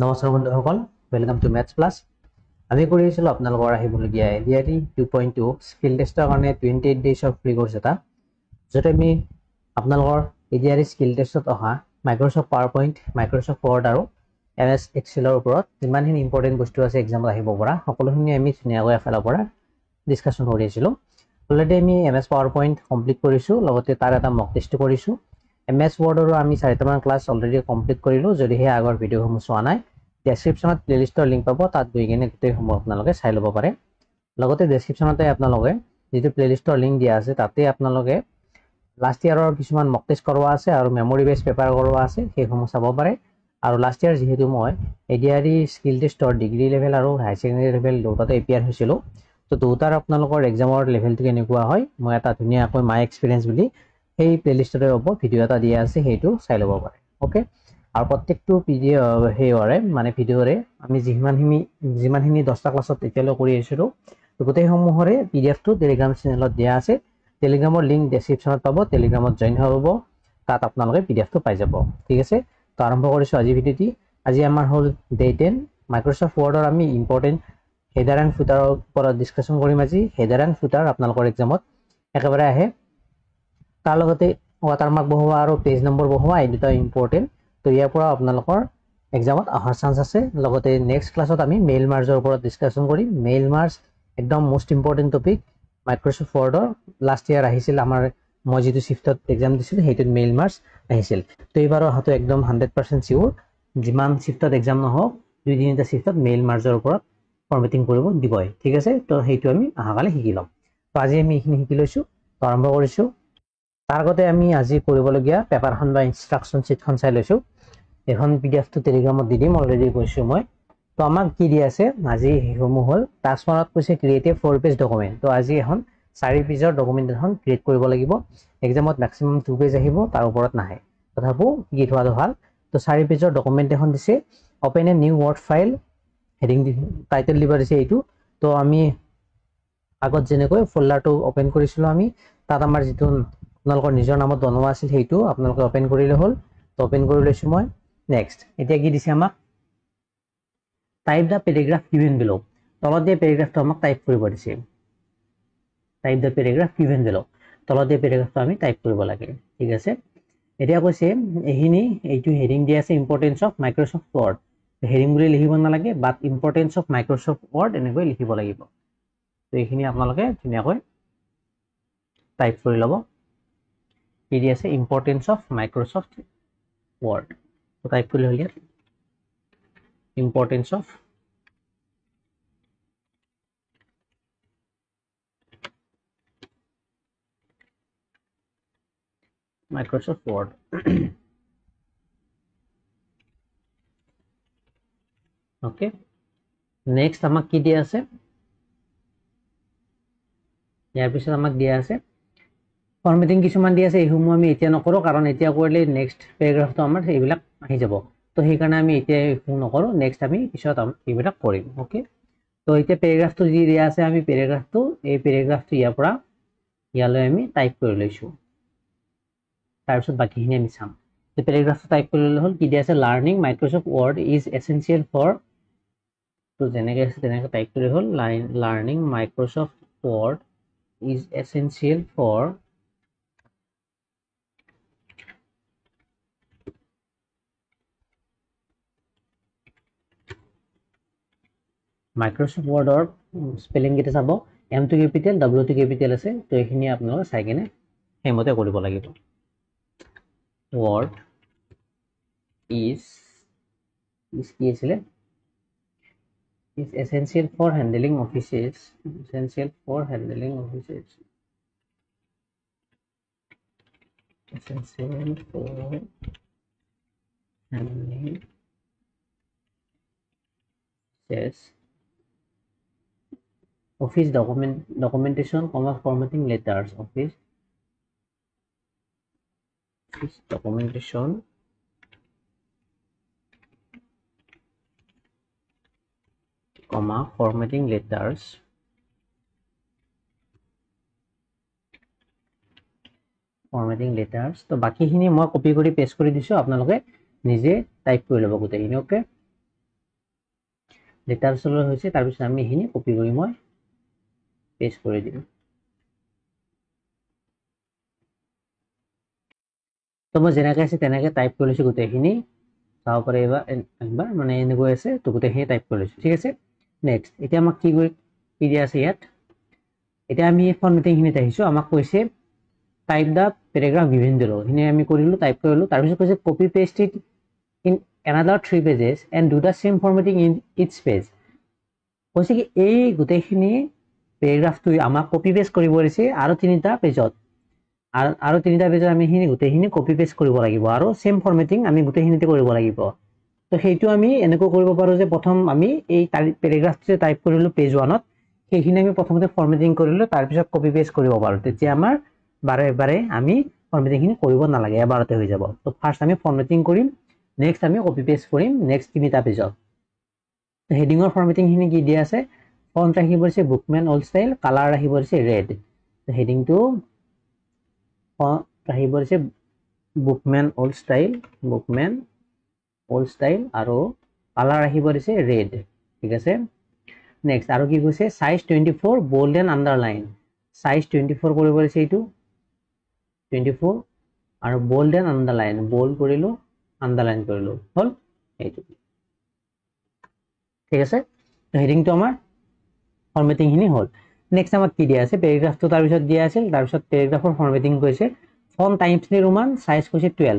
নমস্কাৰ বন্ধুসকল, welcome to maths plus. আমি কৰি আছিলো আপোনালোকৰ আহিবলগীয়া এডিআৰই 2.2 স্কিল টেষ্টৰ কাৰণে 28 ডেজৰ ফ্ৰী কোৰ্স এটা, য'ত আমি আপোনালোকৰ এডিআৰই স্কিল টেষ্টত অহা মাইক্ৰসফট পাৱাৰ পইণ্ট, মাইক্ৰসফট ৱৰ্ড আৰু এমএছ এক্সেলৰ ওপৰত যিমানখিনি ইম্পৰ্টেণ্ট বস্তু আছে এক্সামত আহিব পৰা সকলোখিনি আমি ধুনীয়াকৈ এফালৰ পৰা ডিছকাশ্যন কৰি আছিলোঁ। অলৰেডি আমি এমএছ পাৱাৰ পইণ্ট কমপ্লিট কৰিছোঁ, লগতে তাৰ এটা মক টেষ্ট কৰিছোঁ। এমএছ ৱৰ্ডৰো আমি 4টামান ক্লাছ অলৰেডি কমপ্লিট কৰিলোঁ। যদিহে আগৰ ভিডিঅ'সমূহ চোৱা নাই, ডেছক্ৰিপশ্যনত প্লেলিষ্টৰ লিংক পাব, তাত গৈ কিনে গোটেইসমূহ আপোনালোকে চাই ল'ব পাৰে। লগতে ডেছক্ৰিপশ্যনতে আপোনালোকে যিটো প্লেলিষ্টৰ লিংক দিয়া আছে, তাতে আপোনালোকে লাষ্ট ইয়াৰৰ কিছুমান মক টেষ্ট কৰোৱা আছে আৰু মেমৰি বেছ পেপাৰ কৰোৱা আছে, সেইসমূহ চাব পাৰে। আৰু লাষ্ট ইয়াৰ যিহেতু মই এডিআৰই স্কিল টেষ্টৰ ডিগ্ৰী লেভেল আৰু হাই ছেকেণ্ডেৰী লেভেল দুটাতে এপিয়াৰ হৈছিলোঁ, তো দুটাৰ আপোনালোকৰ এক্সামৰ লেভেলটো কেনেকুৱা হয় মই এটা ধুনীয়াকৈ মাই এক্সপিৰিয়েঞ্চ বুলি সেই প্লেলিষ্টতে হ'ব ভিডিঅ' এটা দিয়া আছে, সেইটো চাই ল'ব পাৰে। অ'কে, আৰু প্ৰত্যেকটো সেইৰে মানে ভিডিঅ'ৰে আমি যিমানখিনি 10টা ক্লাছত এতিয়ালৈ কৰি আহিছিলোঁ, গোটেইসমূহৰে PDF টো টেলিগ্ৰাম চেনেলত দিয়া আছে। টেলিগ্ৰামৰ লিংক ডেছক্ৰিপশ্যনত পাব, টেলিগ্ৰামত জইন হ'ব, তাত আপোনালোকে PDF টো পাই যাব। ঠিক আছে, তো আৰম্ভ কৰিছোঁ আজি ভিডিঅ'টি। আজি আমাৰ হ'ল ডে 10 মাইক্ৰসফট ৱৰ্ডৰ আমি ইম্পৰ্টেণ্ট হেডাৰ এণ্ড ফুটাৰৰ ওপৰত ডিছকাশ্যন কৰিম আজি। হেডাৰ এণ্ড ফুটাৰ আপোনালোকৰ এক্সামত একেবাৰে আহে, তাৰ লগতে ৱাটাৰমাৰ্ক বহোৱা আৰু পেজ নম্বৰ বহোৱা, এই দুটা ইম্পৰ্টেণ্ট। তো ইয়াৰ পৰা আপোনালোকৰ এক্সামত অহাৰ চান্স আছে। লগতে নেক্সট ক্লাছত আমি মেইল মাৰ্জৰ ওপৰত ডিছকাশ্যন কৰিম। মেইল মাৰ্জ একদম মোষ্ট ইম্পৰ্টেণ্ট টপিক মাইক্ৰসফট ৱৰ্ডৰ। লাষ্ট ইয়াৰ আহিছিল আমাৰ, মই যিটো শ্বিফ্টত এক্সাম দিছিলোঁ সেইটোত মেইল মাৰ্জ আহিছিল। তো এইবাৰো অহাটো একদম 100% চিয়'ৰ, যিমান শ্বিফ্টত এক্সাম নহওক 2-3টা শ্বিফ্টত মেইল মাৰ্জৰ ওপৰত ফৰ্মেটিং কৰিব দিবই। ঠিক আছে, তো সেইটো আমি অহাকালি শিকি ল'ম। তো আজি আমি এইখিনি শিকি লৈছোঁ, তো আৰম্ভ কৰিছোঁ। তাৰ আগতে আমি আজি কৰিবলগীয়া পেপাৰখন বা ইনষ্ট্ৰাকশ্যন শ্বীটখন চাই লৈছোঁ। এখন PDF টো টেলিগ্ৰামত দি দিম, অলৰেডি কৈছোঁ মই। তো আমাক কি দি আছে আজি সেইসমূহ হ'ল, টাস্ক 1ত কৈছে ক্ৰিয়েট এ 4 পেজ ডকুমেণ্ট। তো আজি এখন 4 পেজৰ ডকুমেণ্ট এখন ক্ৰিয়েট কৰিব লাগিব। এক্সামত মেক্সিমাম 2 পেজ আহিব, তাৰ ওপৰত নাহে, তথাপিও শিকি থোৱাটো ভাল। তো 4 পেজৰ ডকুমেণ্ট এখন দিছে। Open a new word file, heading title দিব দিছে এইটো। তো আমি আগত যেনেকৈ ফল্ডাৰটো অপেন কৰিছিলোঁ, আমি তাত আমাৰ যিটো আপোনালোকৰ নিজৰ নামত বনোৱা আছিল সেইটো আপোনালোকে অপেন কৰিলে হ'ল। তো অপেন কৰি লৈছোঁ মই। নেক্সট এতিয়া কি দিছে আমাক, টাইপ দ্য পেৰাগ্ৰাফ গিভেন বিলো। তলত দিয়া পেৰাগ্ৰাফটো আমাক টাইপ কৰিব দিছে। টাইপ দ্য পেৰাগ্ৰাফ গিভেন বিলো, তলত দিয়া পেৰাগ্ৰাফটো আমি টাইপ কৰিব লাগে। ঠিক আছে, এতিয়া কৈছে এইটো হেডিং দিয়া আছে importance of Microsoft word. Heading বুলি লিখিব নালাগে, বাট ইম্পৰ্টেঞ্চ অফ মাইক্ৰসফট ৱৰ্ড এনেকৈ লিখিব লাগিব। তো এইখিনি আপোনালোকে ধুনীয়াকৈ টাইপ কৰি ল'ব। কি দি আছে, ইম্পৰ্টেঞ্চ অফ মাইক্ৰসফট ৱৰ্ড। তো টাইপ কৰি হ'ল ইয়াত importance of Microsoft Word. Okay, next আমাক কি দিয়া আছে, ইয়াৰ পিছত আমাক দিয়া আছে ফৰ্মেটিং কিছুমান দিয়া আছে। এইসমূহ আমি এতিয়া নকৰোঁ, কাৰণ এতিয়া কৰিলে নেক্সট পেৰাগ্ৰাফটো আমাৰ এইবিলাক আহি যাব। তো সেইকাৰণে আমি এতিয়া এইসমূহ নকৰোঁ, নেক্সট আমি পিছত এইবিলাক কৰিম। অ'কে, তো এতিয়া পেৰাগ্ৰাফটো যি দিয়া আছে, আমি এই পেৰাগ্ৰাফটো ইয়াৰ পৰা ইয়ালৈ আমি টাইপ কৰি লৈছোঁ। তাৰপিছত বাকীখিনি আমি চাম। তো পেৰাগ্ৰাফটো টাইপ কৰি ল'লে হ'ল। কি দিয়া আছে, learning Microsoft Word is essential for, তো যেনেকৈ আছে তেনেকৈ টাইপ কৰি হ'ল। Learning Microsoft Word is essential for Microsoft ৱৰ্ডৰ স্পেলিং কেইটা চাব, M টো কেপিটেল, W টো কেপিটেল আছে। তো এইখিনি আপোনালোকে চাই কিনে সেইমতে কৰিব লাগিব। ৱৰ্ড ইজ কি আছিলে, is essential for handling offices, essential for handling offices, essential for handling office documentation, formatting letters, office documentation, formatting letters, তো বাকীখিনি মই কপি কৰি পেষ্ট কৰি দিছোঁ, আপোনালোকে নিজে টাইপ কৰি ল'ব গোটেইখিনি। অ'কে, লেটাৰ্ছলৈ হৈছে তাৰপিছত আমি এইখিনি কপি কৰি মই পেষ্ট কৰি দিম তো মই যেনেকৈ আছে তেনেকৈ টাইপ কৰি লৈছোঁ গোটেইখিনি চাব পাৰে একবাৰ মানে এনেকৈ আছে তো গোটেইখিনি টাইপ কৰি লৈছোঁ ঠিক আছে নেক্সট এতিয়া আমাক কি দিয়া আছে ইয়াত এতিয়া আমি ফৰ্মেটিংখিনিত আহিছোঁ আমাক কৈছে টাইপ দ্য পেৰাগ্ৰাফ গিভেন বিলো সেইখিনি আমি কৰিলোঁ টাইপ কৰিলোঁ তাৰপিছত কৈছে copy paste it in another 3 pages and do the same formatting in each page কৈছে কি এই গোটেইখিনি পেৰাগ্ৰাফটো আমাক কপি পেষ্ট কৰিব দিছে আৰু তিনিটা পেজত আৰু তিনিটা পেজত আমি এইখিনি গোটেইখিনি কপি পেষ্ট কৰিব লাগিব আৰু সেম ফৰ্মেটিং আমি গোটেইখিনিতে কৰিব লাগিব তো সেইটো আমি এনেকৈ কৰিব পাৰোঁ যে প্ৰথম আমি এই পেৰাগ্ৰাফটো টাইপ কৰিলোঁ পেজ 1ত সেইখিনি আমি প্ৰথমতে ফৰ্মেটিং কৰিলোঁ তাৰপিছত কপি পেষ্ট কৰিব পাৰোঁ তেতিয়া আমাৰ বাৰে বাৰে আমি ফৰ্মেটিংখিনি কৰিব নালাগে এবাৰতে হৈ যাব তো ফাৰ্ষ্ট আমি ফৰ্মেটিং কৰিম নেক্সট আমি কপি পেষ্ট কৰিম নেক্সট তিনিটা পেজত তো হেডিঙৰ ফৰ্মেটিংখিনি কি দিয়া আছে ফন্ট ৰাখিব দিছে বুকমেন অল্ড ষ্টাইল কালাৰ ৰাখিব দিছে ৰেড তো হেডিংটো ৰাখিব দিছে বুকমেন অল্ড ষ্টাইল আৰু কালাৰ ৰাখিব দিছে ৰেড ঠিক আছে নেক্সট আৰু কি কৈছে size 24 bold and underline size 24 কৰিব দিছে এইটো 24 আৰু বোল্ড এণ্ড আন্ডাৰলাইন বোল্ড কৰিলোঁ আন্ডাৰলাইন কৰিলোঁ হল এইটো ঠিক আছে তো হেডিংটো আমাৰ ফৰ্মেটিংখিনি হ'ল নেক্সট আমাক কি দিয়া আছে পেৰাগ্ৰাফটো তাৰপিছত দিয়া আছিল তাৰপিছত পেৰাগ্ৰাফৰ ফৰ্মেটিং কৈছে font times new Roman size কৈছে 12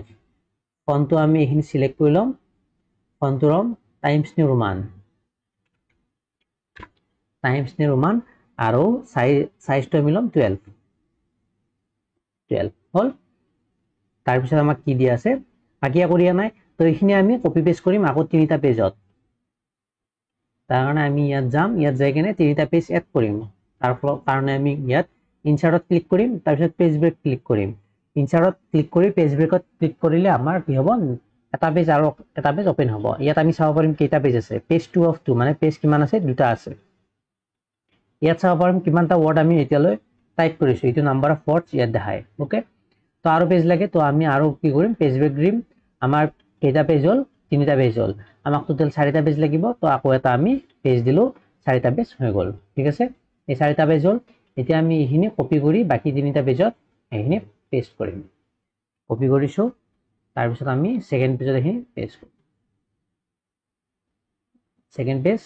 ফন্টটো আমি এইখিনি সিলেক্ট কৰি ল'ম ফন্টটো ল'ম টাইমছ নিউ ৰোমান আৰু সাইজটো আমি ল'ম 12 হ'ল তাৰপিছত আমাক কি দিয়া আছে বাকি একো দিয়া নাই তো এইখিনি আমি কপি পেষ্ট কৰিম আকৌ তিনিটা পেজত তাৰ কাৰণে আমি ইয়াত যাম ইয়াত যাই কিনে তিনিটা পেজ এড কৰিম তাৰ কাৰণে আমি ইয়াত ইনচাৰ্টত ক্লিক কৰিম তাৰপিছত পেজ ব্ৰেক ক্লিক কৰিম ইনচাৰ্টত ক্লিক কৰি পেজ ব্ৰেকত ক্লিক কৰিলে আমাৰ কি হ'ব এটা পেজ আৰু এটা পেজ ওপেন হ'ব ইয়াত আমি চাব পাৰিম কেইটা পেজ আছে পেজ 2 of 2 মানে পেজ কিমান আছে দুটা আছে ইয়াত চাব পাৰিম কিমানটা ৱৰ্ড আমি এতিয়ালৈ টাইপ কৰিছোঁ এইটো নাম্বাৰ অফ ৱৰ্ডছ ইয়াত দেখায় ওকে তো আৰু পেজ লাগে তো আমি আৰু কি কৰিম পেজ ব্ৰেক দিম আমাৰ কেইটা পেজ হ'ল তিনিটা পেজ হ'ল আমাক টোটাল 4টা পেজ লাগিব তো আকৌ এটা আমি পেজ দিলোঁ 4টা পেজ হৈ গ'ল ঠিক আছে এই 4টা পেজ হ'ল এতিয়া আমি এইখিনি কপি কৰি বাকি তিনিটা পেজত এইখিনি পেষ্ট কৰিম কপি কৰিছোঁ তাৰপিছত আমি সেকেন্ড পেজত এইখিনি পেষ্ট কৰিম সেকেন্ড পেজ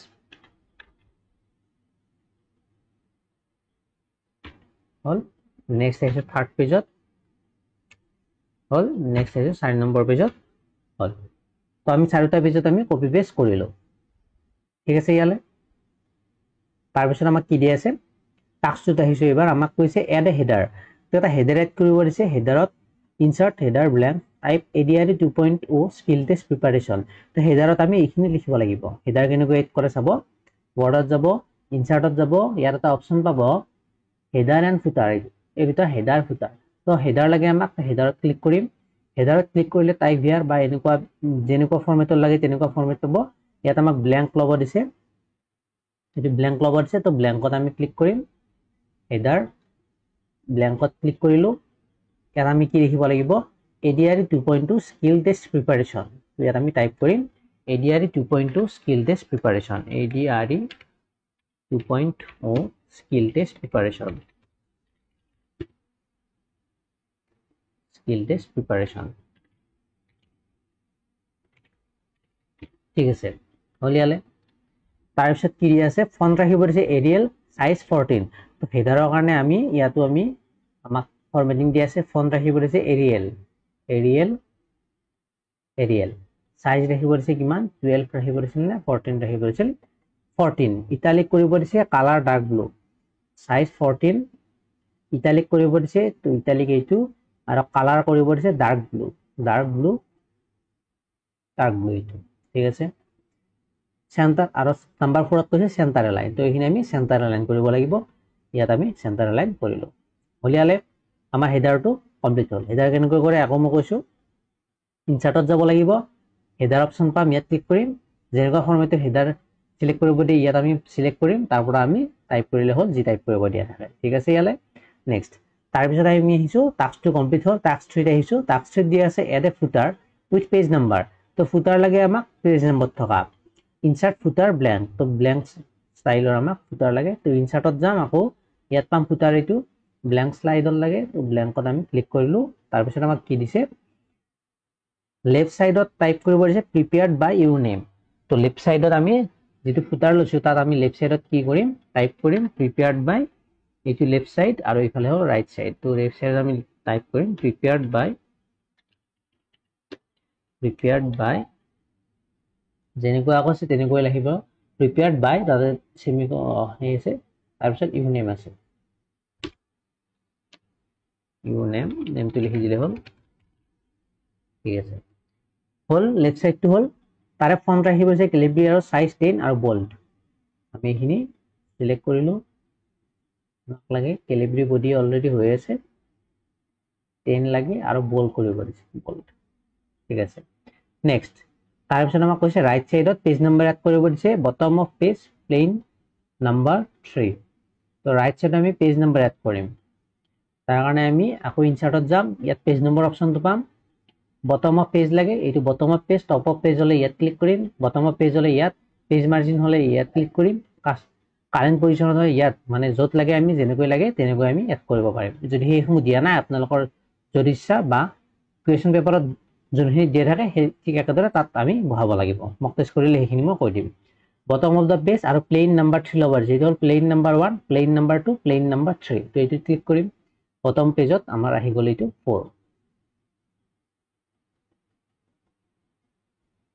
হ'ল নেক্সট আহিছে থাৰ্ড পেজত হ'ল নেক্সট আহিছে 4 নম্বৰ পেজত হ'ল তো আমি 4টা পেজত আমি কপি পেষ্ট কৰিলোঁ ঠিক আছে ইয়ালে তাৰপিছত আমাক কি দিয়া আছে টাস্কটোত আহিছোঁ এবাৰ আমাক কৈছে এড এ হেডাৰ তো এটা হেডাৰ এড কৰিব দিছে হেডাৰত insert header blank type ADRE 2.0 skill test preparation তো হেডাৰত আমি এইখিনি লিখিব লাগিব হেডাৰ কেনেকৈ এড কৰে চাব ৱৰ্ডত যাব ইনচাৰ্টত যাব ইয়াত এটা অপশ্যন পাব হেডাৰ এণ্ড ফুটাৰ এই দুটা হেডাৰ ফুটাৰ তো হেডাৰ লাগে আমাক হেডাৰত ক্লিক কৰিম হেডাৰত ক্লিক কৰিলে টাইপ হিয়াৰ বা এনেকুৱা যেনেকুৱা ফৰ্মেটৰ লাগে তেনেকুৱা ফৰ্মেট পাব ইয়াত আমাক ব্ল্যাঙ্ক ল'ব দিছে এটো ব্ল্যাঙ্ক ল'ব দিছে তো ব্ল্যাঙ্কত আমি ক্লিক কৰিম হেডাৰ ব্ল্যাঙ্কত ক্লিক কৰিলোঁ ইয়াত আমি কি লিখিব লাগিব ADRE 2.2 স্কিল টেষ্ট প্ৰিপাৰেশ্যন ইয়াত আমি টাইপ কৰিম ADRE 2.2 skill test preparation ADRE 2.0 skill test preparation ঠিক আছে হলিয়ালে তাৰপিছত কি দিয়া আছে ফন্ট ৰাখিব দিছে এৰিয়েল সাইজ 14 তো হেডাৰৰ কাৰণে আমি ইয়াতো আমি আমাক ফৰ্মেটিং দিয়া আছে ফন্ট ৰাখিব দিছে এৰিয়েল সাইজ ৰাখিব দিছে কিমান 12 ৰাখিব দিছিল নে 14 ৰাখিব দিছিল 14 ইটালিক কৰিব দিছে colour dark blue size 14 italic কৰিব দিছে তো ইটালিক এইটো আৰু কালাৰ কৰিব দিছে ডাৰ্ক ব্লু এইটো ঠিক আছে সেন্টাৰ আৰু নাম্বাৰ 4ত কৈছে সেন্টাৰ এলাইন তো এইখিনি আমি সেন্টাৰ এলাইন কৰিব লাগিব ইয়াত আমি সেন্টাৰ এলাইন কৰিলোঁ হলিয়ালে আমাৰ হেডাৰটো কমপ্লিট হ'ল হেডাৰ কেনেকৈ কৰে আকৌ মই কৈছোঁ ইনচাৰ্টত যাব লাগিব হেডাৰ অপশ্যন পাম ইয়াত ক্লিক কৰিম যেনেকুৱা ফৰ্মেটৰ হেডাৰ সিলেক্ট কৰিব দিয়ে ইয়াত আমি সিলেক্ট কৰিম তাৰ পৰা আমি টাইপ কৰিলে হ'ল যি টাইপ কৰিব দিয়া থাকে ঠিক আছে ইয়ালে নেক্সট তাৰপিছত আমি আহিছোঁ টাস্কটো কমপ্লিট হ'ল টাস্ক 3 আহিছোঁ টাস্ক 3 দিয়া আছে এড এ ফুটাৰ উইথ পেজ নাম্বাৰ তো ফুটাৰ লাগে আমাক পেজ নম্বৰ থকা ইনসাৰ্ট ফুটাৰ ব্ল্যাঙ্ক তো ব্ল্যাঙ্ক স্টাইলৰ আমাক ফুটাৰ লাগে তো ইনসাৰ্টত যাম আকৌ ইয়াত পাম ফুটাৰ এইটো ব্ল্যাঙ্ক স্লাইডৰ লাগে তো ব্ল্যাঙ্কত আমি ক্লিক কৰিলো তাৰ পিছত আমাক কি দিছে লেফট সাইডত টাইপ কৰিব দিছে প্ৰিপেয়াৰ্ড বাই ইউৰ নেম তো লেফট সাইডত আমি যেটো ফুটাৰ লৈছো তাত আমি লেফট সাইডত কি কৰিম টাইপ কৰিম প্ৰিপেয়াৰ্ড বাই এইটো লেফট সাইড আৰু ইফালে হ'ল ৰাইট সাইড তো লেফট সাইডত আমি টাইপ কৰিম প্ৰিপেয়াৰ্ড বাই যেনেকুৱা আছে তেনেকৈ লিখিব প্ৰিপেয়াৰ্ড বাই তাতে সেমিকোলন আছে তাৰ পিছত ইউৰ নেম আছে ইউৰ নেমটো লিখি দিলে হ'ল ঠিক আছে হল লেফট সাইডটো হল তাৰে ফন্ট ৰাখিব আছে ক্যালিব্ৰি আৰু সাইজ 10 আৰু বোল্ড আমি এখিনি সিলেক্ট কৰিলো লাগে ক্যালিব্ৰি বডি অলৰেডি হৈ আছে 10 লাগে আৰু বোল্ড কৰিব দিছে বোল্ড ঠিক আছে নেক্সট তাৰ পিছত আমাক কৈছে ৰাইট সাইডত পেজ নম্বৰ এড কৰিব দিছে bottom of page plain number 3 তো ৰাইট সাইডত আমি পেজ নম্বৰ এড কৰিম তাৰ কাৰণে আমি আকৌ ইনসাৰ্টত যাম ইয়াত পেজ নম্বৰ অপচনটো পাম বটম অফ পেজ লাগে এইটো bottom of page top of page হলে ইয়াত ক্লিক কৰিম বটম অফ পেজ হলে ইয়াত পেজ মাৰ্জিন হলে ইয়াত ক্লিক কৰিম কারেন্ট পজিশনত হলে ইয়াত মানে যত লাগে আমি যেনেকৈ লাগে তেনেকৈ আমি এড কৰিব পাৰিম যদি হেইসমূহ দিয়া নাই আপোনালোকৰ যদি ইচ্ছা বা কুৱেশ্যন পেপাৰত যোনখিনি দিয়া থাকে সেই ঠিক একেদৰে তাত আমি বহাব লাগিব মক টেষ্ট কৰিলে সেইখিনি মই কৈ দিম বটম অফ দা পেজ আৰু প্লেন নম্বৰ 3 লবৰ যেটো হল plain number 1 plain number 2 plain number 3 তো এইটো ক্লিক কৰিম বটম পেজত আমাৰ আহি গল এইটো 4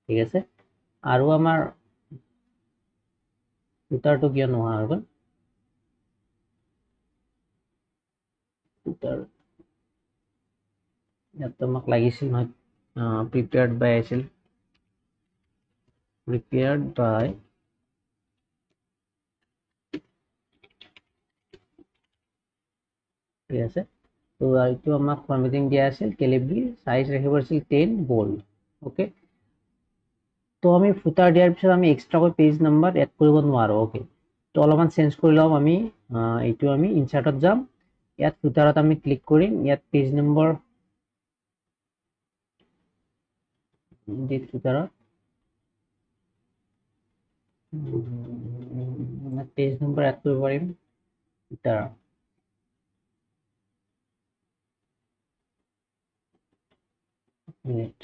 ঠিক আছে আৰু আমাৰ ফুটাৰটো কিয় নোহোৱা হৈ গল ফুটাৰ ইয়াত আমাক লাগিছিল নহয় প্ৰিপেয়াৰ্ড বাই আছিল প্ৰিপেয়াৰ্ড বাই ঠিক আছে তো এইটো আমাক ফৰমেটিং দিয়া আছিল ক্যালিব্ৰি সাইজ ৰাখিব আছিল 10 বোল্ড ওকে তো আমি ফুটাৰ দিয়াৰ পিছত আমি এক্সট্ৰাকৈ পেজ নম্বৰ এড কৰিব নোৱাৰো ওকে তো অলপমান চেঞ্জ কৰি লম আমি এইটো আমি ইনসাৰ্টত যাম ইয়াত ফুটাৰত আমি ক্লিক কৰিম ইয়াত পেজ নম্বৰ ডেট ফুটাৰত পেজ নম্বৰ এড কৰিব পাৰিম ফুটাৰ মিনিট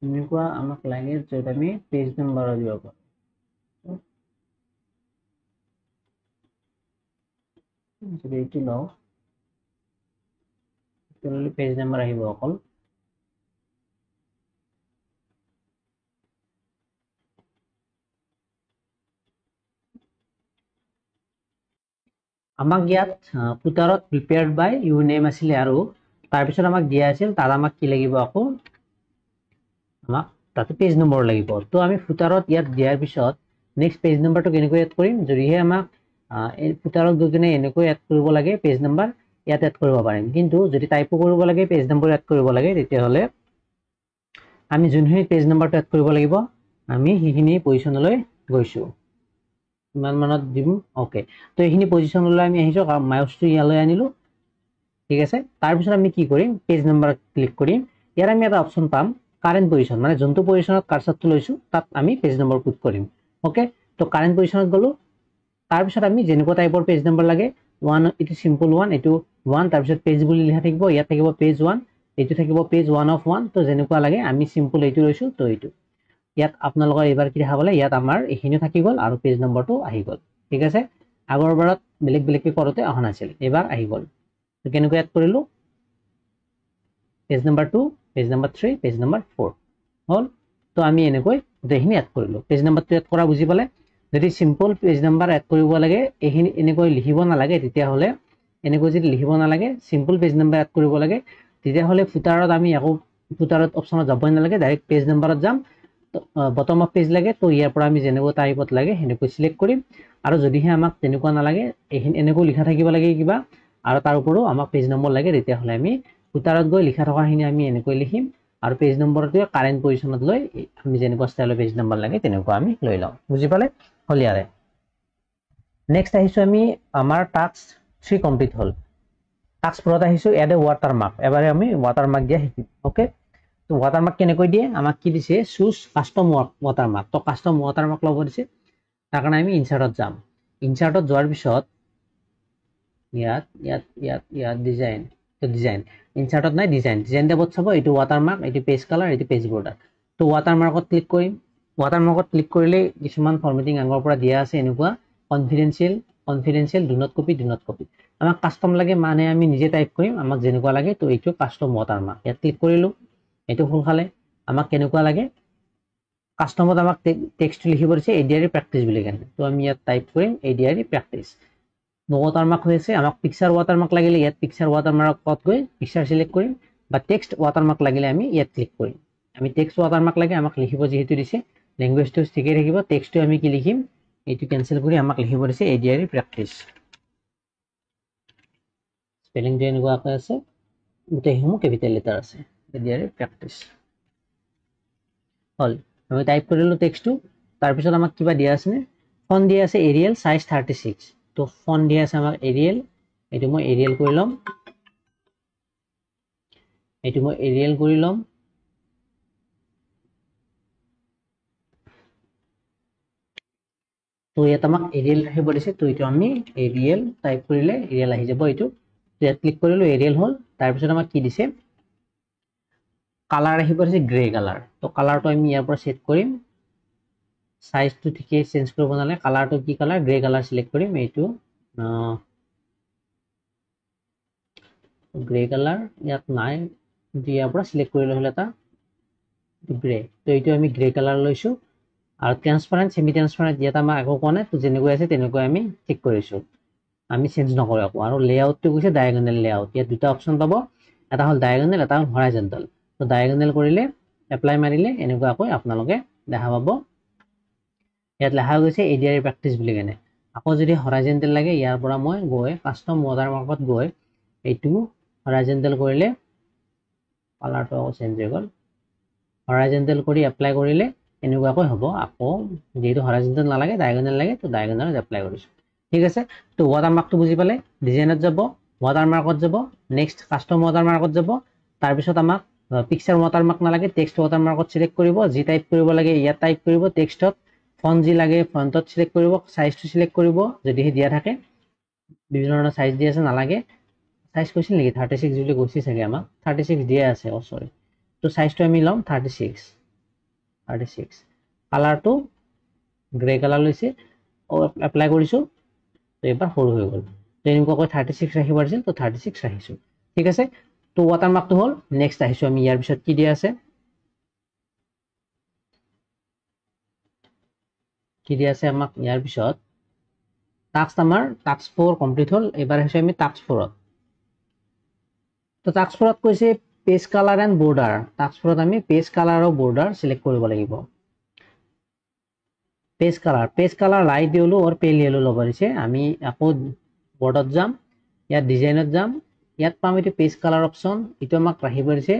এনেকুৱা আমাক লাগে য'ত আমি পেজ নম্বৰ দিব পাৰোঁ যদি এইটো লওঁ তেতিয়াহ'লে পেজ নম্বৰ আহিব অকল আমাক ইয়াত ফুটাৰত প্ৰিপেয়াৰ্ড বাই ইউৰ নেম আছিলে আৰু তাৰপিছত আমাক দিয়া আছিল তাত আমাক কি লাগিব আকৌ আমাক তাতে পেজ নম্বৰ লাগিব তো আমি ফুটাৰত ইয়াত দিয়াৰ পিছত নেক্সট পেজ নম্বৰটো কেনেকৈ এড কৰিম যদিহে আমাক এই ফুটাৰত গৈ কিনে এনেকৈ এড কৰিব লাগে পেজ নম্বৰ ইয়াত এড কৰিব পাৰিম কিন্তু যদি টাইপো কৰিব লাগে পেজ নম্বৰ এড কৰিব লাগে তেতিয়াহ'লে আমি যোনখিনি পেজ নম্বৰটো এড কৰিব লাগিব আমি সেইখিনি পজিশনলৈ গৈছো ইমান মানত দিম ওকে তো এইখিনি পজিশনলৈ আমি আহিছো মাউসটো ইয়ালৈ আনিলো ঠিক আছে তাৰ পিছত আমি কি কৰিম পেজ নম্বৰ ক্লিক কৰিম ইয়াৰ আমি এটা অপচন পাম কাৰেন্ট পজিশন মানে যোনটো পজিশনত কাৰ্সৰটো লৈছো তাত আমি পেজ নম্বৰ পুট কৰিম ওকে তো কাৰেন্ট পজিশনত গলো তাৰ পিছত আমি যেনেকুৱা টাইপৰ পেজ নম্বৰ লাগে 1 ইটো সিম্পল 1 ইটো 1 তাৰ পিছত পেজ বুলি লিখা থাকিব ইয়াত থাকিব পেজ 1 এইটো থাকিব পেজ 1 অফ 1 তো যেনেকুৱা লাগে আমি সিম্পল এইটো লৈছো তো এইটো ইয়াত আপোনালোকৰ এবাৰ কি দেখাবলে ইয়াত আমাৰ এখিনি থাকি গল আৰু পেজ নম্বৰটো আহি গল ঠিক আছে আগৰ বাৰত বেলেগ বেলেগকে কৰোতে অহা নাছিল এবাৰ আহি গল তো কেনেকৈ এড কৰিলো page number 2 page number 3 page number 4 হল তো আমি এনেকৈ দেখিনি এড কৰিলো পেজ নম্বৰটো এড কৰা বুজি পালে যদি সিম্পল পেজ নম্বৰ এড কৰিব লাগে এখিনি এনেকৈ লিখিব না লাগে তেতিয়া হলে এনেকৈ যদি লিখিব না লাগে সিম্পল পেজ নম্বৰ এড কৰিব লাগে তেতিয়া হলে ফুটাৰত আমি আকৌ ফুটাৰত অপচনত যাবই না লাগে ডাইৰেক্ট পেজ নম্বৰত যাম বটম অফ পেজ লাগে তো ইয়াৰ পৰা আমি যেনেকুৱা টাইপত লাগে হেনেকৈ সিলেক্ট কৰিম আৰু যদিহে আমাক তেনেকুৱা না লাগে এখিনি এনেকৈ লিখা থাকিব লাগে কিবা আৰু তাৰ ওপৰও আমাক পেজ নম্বৰ লাগে তেতিয়া হলে আমি ফুটাৰত গৈ লিখা থকাখিনি আমি এনেকৈ লিখিম আৰু পেজ নম্বৰটো কাৰেন্ট পজিশনত লৈ আমি যেনেকুৱা স্টাইলৰ পেজ নম্বৰ লাগে তেনেকুৱা আমি লৈ লওঁ বুজি পালে হলিয়াৰে নেক্সট আহিছো আমি আমাৰ টাস্ক 3 কমপ্লিট হল টাস্ক ফৰত আহিছো এড ৱাটাৰমাৰ্ক এবাৰে আমি ৱাটাৰমাৰ্ক দিয়া শিকিম ওকে তো ৱাটাৰমাৰ্ক কেনেকৈ দিয়ে আমাক কি দিছে চুজ কাস্টম ৱাটাৰমাৰ্ক তো কাস্টম ৱাটাৰমাৰ্ক ল'ব দিছে তাৰ কাৰণে আমি ইনচাৰ্টত যাম ইনচাৰ্টত যোৱাৰ পিছত ইয়াত ডিজাইন তো ডিজাইন ইনচাৰ্টত নাই ডিজাইন টেবত চাব এইটো ৱাটাৰমাৰ্ক এইটো পেজ কালাৰ এইটো পেজ বৰ্ডাৰ তো ৱাটাৰমাৰ্কত ক্লিক কৰিম ৱাটাৰমাৰ্কত ক্লিক কৰিলে কিছুমান ফৰ্মেটিং আগৰ পৰা দিয়া আছে এনেকুৱা কনফিডেন্সিয়েল ডু নট কপি আমাক কাস্টম লাগে মানে আমি নিজে টাইপ কৰিম আমাক যেনেকুৱা লাগে তো এইটো কাস্টম ৱাটাৰমাৰ্ক ইয়াত ক্লিক কৰিলো এইটো ফুল খালে আমাক কেনেকুৱা লাগে কাস্টমত আমাক টেক্সট লিখিব দিছে এডিআৰই প্ৰেক্টিস বুলি কেনে তো আমি ইয়াত টাইপ কৰিম এডিআৰই প্ৰেক্টিস ৱাটাৰমাৰ্ক হৈছে আমাক পিকচাৰ ৱাটাৰমাৰ্ক লাগিলে ইয়াত পিকচাৰ ৱাটাৰমাৰ্কত গৈ পিকচাৰ সিলেক্ট কৰিম বা টেক্সট ৱাটাৰমাৰ্ক লাগিলে আমি ইয়াত ক্লিক কৰিম আমি টেক্সট ৱাটাৰমাৰ্ক লাগে আমাক লিখিব যেহেতু দিছে ল্যাঙ্গুৱেজটো ঠিকই থাকিব টেক্সটটো আমি কি লিখিম এইটো কেনসেল কৰি আমাক লিখিব দিছে এডিআৰই প্ৰেক্টিস স্পেলিং টো এনেকুৱা আছে গোটেইসমূহ কেপিটেল লেটাৰ আছে এডিআৰই প্ৰেক্টিস হল আমি টাইপ কৰিলো টেক্সটটো তাৰ পিছত আমাক কিবা দিয়া আছে ফন্ট দিয়া আছে এৰিয়েল সাইজ 36 তো ফন্ট দিয়া আছে আমাক এৰিয়েল এইটো মই এৰিয়েল কৰি লম তো ইয়াত আমাক এৰিয়েল আহিব দিছে তো এইটো আমি এৰিয়েল টাইপ কৰিলে এৰিয়েল আহি যাব এইটো ইয়াত ক্লিক কৰিলো এৰিয়েল হল তাৰ পিছত আমাক কি দিছে কালাৰ আহিব দিছে গ্ৰে কালাৰ তো কালাৰটো আমি ইয়াৰ পৰা সেট কৰিম সাইজটো ঠিকই চেঞ্জ কৰিব নালাগে কালাৰটো কি কালাৰ গ্ৰে কালাৰ সিলেক্ট কৰিম এইটো গ্ৰে কালাৰ ইয়াত নাই ইয়াৰ পৰা সিলেক্ট কৰিলে হলে এটা গ্ৰে তো এইটো আমি গ্ৰে কালাৰ লৈছো আৰু ট্ৰান্সপাৰেন্ট সেমি ট্ৰান্সপাৰেন্ট ইয়াত আমাৰ একো কোৱা নাই তো যেনেকৈ আছে তেনেকৈ আমি ঠিক কৰিছো আমি চেঞ্জ নকৰো আকৌ আৰু লেআউটটো কৈছে ডায়াগোনাল লেআউট ইয়াত দুটা অপচন পাব এটা হল ডায়াগোনাল এটা হল হৰাইজন্টাল তো ডায়াগোনাল কৰিলে এপ্লাই মাৰিলে এনেকুৱাকৈ আপোনালোকে দেখা পাব ইয়াত লেখা গৈছে এডিআৰই প্ৰেক্টিস বুলি কেনে আকৌ যদি হৰাইজন্টাল লাগে ইয়াৰ পৰা মই গৈ কাস্টম ৱাটাৰমাৰ্কত গৈ এইটো হৰাইজন্টাল কৰিলে কালাৰটো চেঞ্জ হৈ গল হৰাইজন্টাল কৰি এপ্লাই কৰিলে এনেকুৱাকৈ হ'ব আকৌ যেহেতু হৰাইজন্টাল নালাগে ডায়াগোনাল লাগে তো ডায়াগোনালত এপ্লাই কৰিছো ঠিক আছে তো ৱাটাৰমাৰ্কটো বুজি পালে ডিজাইনত যাব ৱাটাৰমাৰ্কত যাব নেক্সট কাস্টম ৱাটাৰমাৰ্কত যাব তাৰ পিছত আমাক পিকচাৰ ৱাটাৰমাৰ্ক নালাগে টেক্সট ৱাটাৰমাৰ্কত সিলেক্ট কৰিব যি টাইপ কৰিব লাগে ইয়াত টাইপ কৰিব টেক্সটত ফন্ট যি লাগে ফন্টত সিলেক্ট কৰিব সাইজটো সিলেক্ট কৰিব যদি দিয়া থাকে বিভিন্ন ধৰণৰ সাইজ দিয়া আছে নালাগে সাইজ কৈছিল নেকি 36 বুলি কৈছে চাগে আমাক 36 দিয়া আছে সৰি তো সাইজটো আমি লম 36 কালাৰটো গ্ৰে কালাৰ লৈছে এপ্লাই কৰিছো তো এবাৰ সৰু হৈ গল তো এনেকুৱাকৈ 36 ৰাখিব দিছিল তো 36 ৰাখিছো ঠিক আছে তো ৱাটাৰমাৰ্কটো হল নেক্সট আহিছো আমি ইয়াৰ পিছত কি দিয়া আছে আমাক ইয়াৰ পিছত টাস্ক আমাৰ টাস্ক 4 কমপ্লিট হল এবাৰ আহিছো আমি টাস্ক 4ত তো টাস্ক 4ত কৈছে page colour and border task 4ত আমি পেজ কালাৰ আৰু বৰ্ডাৰ সিলেক্ট কৰিব লাগিব পেজ কালাৰ লাইট ইয়েলো আৰু পেল ইয়েলো ল'ব দিছে আমি আকৌ বৰ্ডত যাম ইয়াত ডিজাইনত যাম ইয়াত পাম এইটো পেজ কালাৰ অপচন ইটো আমাক ৰাখিব দিছে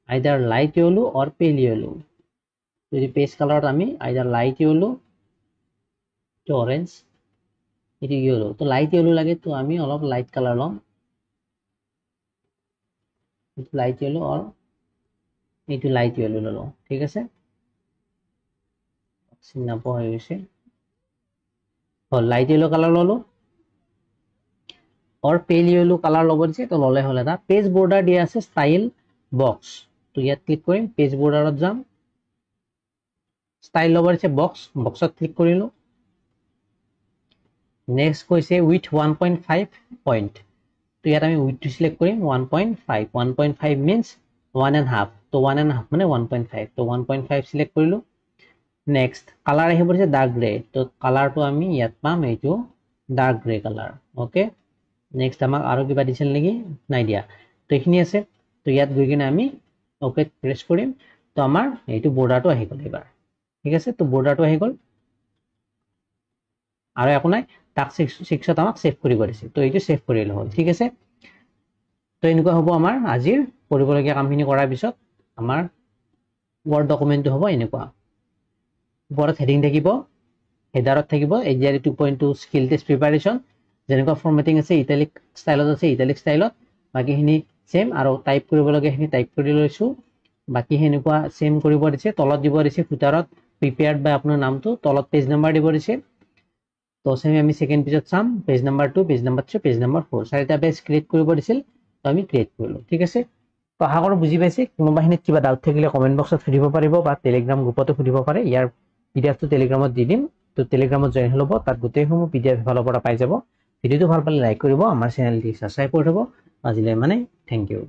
আইদাৰ লাইট ইয়েলো অৰ পেল ইয়েলো যদি পেজ কালাৰত আমি either light yellow to orange it is yellow तो light yellow लगे तो आमी অলপ light color লম itu light yellow और itu light yellow ললো ঠিক আছে চিনাপ হৈ গৈছে হল light yellow color ললো और pale yellow color লব দিছে তো ললে হলে দা পেজ বৰ্ডাৰ দিয়া আছে স্টাইল বক্স তো ইয়াত ক্লিক কৰিম পেজ বৰ্ডাৰত যাম স্টাইল লব দিছে বক্সত ক্লিক কৰিলো next কৈছে with 1.5 point তো ইয়াত আমি width সিলেক্ট কৰিম 1.5 means 1.5 তো 1.5 মানে 1.5 তো 1.5 সিলেক্ট কৰিলো next কালাৰ আহিব দিছে ডাৰ্ক গ্ৰে তো কালাৰটো আমি ইয়াত পাম এইটো dark grey colour okay next আমাক আৰু কিবা দিছিল নেকি নাই দিয়া তো এখিনি আছে তো ইয়াত গৈ কিনে আমি ওকে প্ৰেছ কৰিম তো আমাৰ এইটো বৰ্ডাৰটো আহি গল এবাৰ ঠিক আছে তো বৰ্ডাৰটো আহি গল আৰু একো নাই টাস্ক 6ত আমাক সেভ কৰিব দিছে তো এইটো সেভ কৰিলে হল ঠিক আছে তো এনেকুৱা হ'ব আমাৰ আজিৰ কৰিবলগীয়া কামখিনি কৰাৰ পিছত আমাৰ ওয়াৰ্ড ডকুমেন্টটো হ'ব এনেকুৱা ওপৰত হেডিং থাকিব হেডাৰত থাকিব এডিআৰই 2.2 স্কিল টেষ্ট প্ৰিপাৰেচন যেনেকুৱা ফৰমেটিং আছে ইটালিক ষ্টাইলত আছে ইটালিক ষ্টাইলত বাকিখিনি সেম আৰু টাইপ কৰিবলগীয়াখিনি টাইপ কৰি লৈছো বাকি হেনেকুৱা সেম কৰিব দিছে তলত দিব দিছে ফুটাৰত প্ৰিপেয়াৰ্ড বাই আপোনাৰ নামটো তলত পেজ নাম্বাৰ দিব দিছে তো সেম আমি সেকেন্ড পেজত চাম page number 2 page number 3 page number 4 চাৰিটা পেজ ক্ৰিয়েট কৰিব দিছিল তো আমি ক্ৰিয়েট কৰিলো ঠিক আছে তো আশা কৰো বুজি পাইছে কোনোবাখিনিত কিবা ডাউট থাকিলে কমেন্ট বক্সত সুধিব পাৰিব বা টেলিগ্ৰাম গ্ৰুপতো সুধিব পাৰে ইয়াৰ পিডিএফটো টেলিগ্ৰামত দি দিম তো টেলিগ্ৰামত জয়েন হ'ব তাত গোটেইসমূহ পিডিএফ ফালৰ পৰা পাই যাব ভিডিওটো ভাল পালে লাইক কৰিব আমাৰ চেনেলটি সাবস্ক্ৰাইব কৰি থব আজিলৈ মানে থ্যাংক ইউ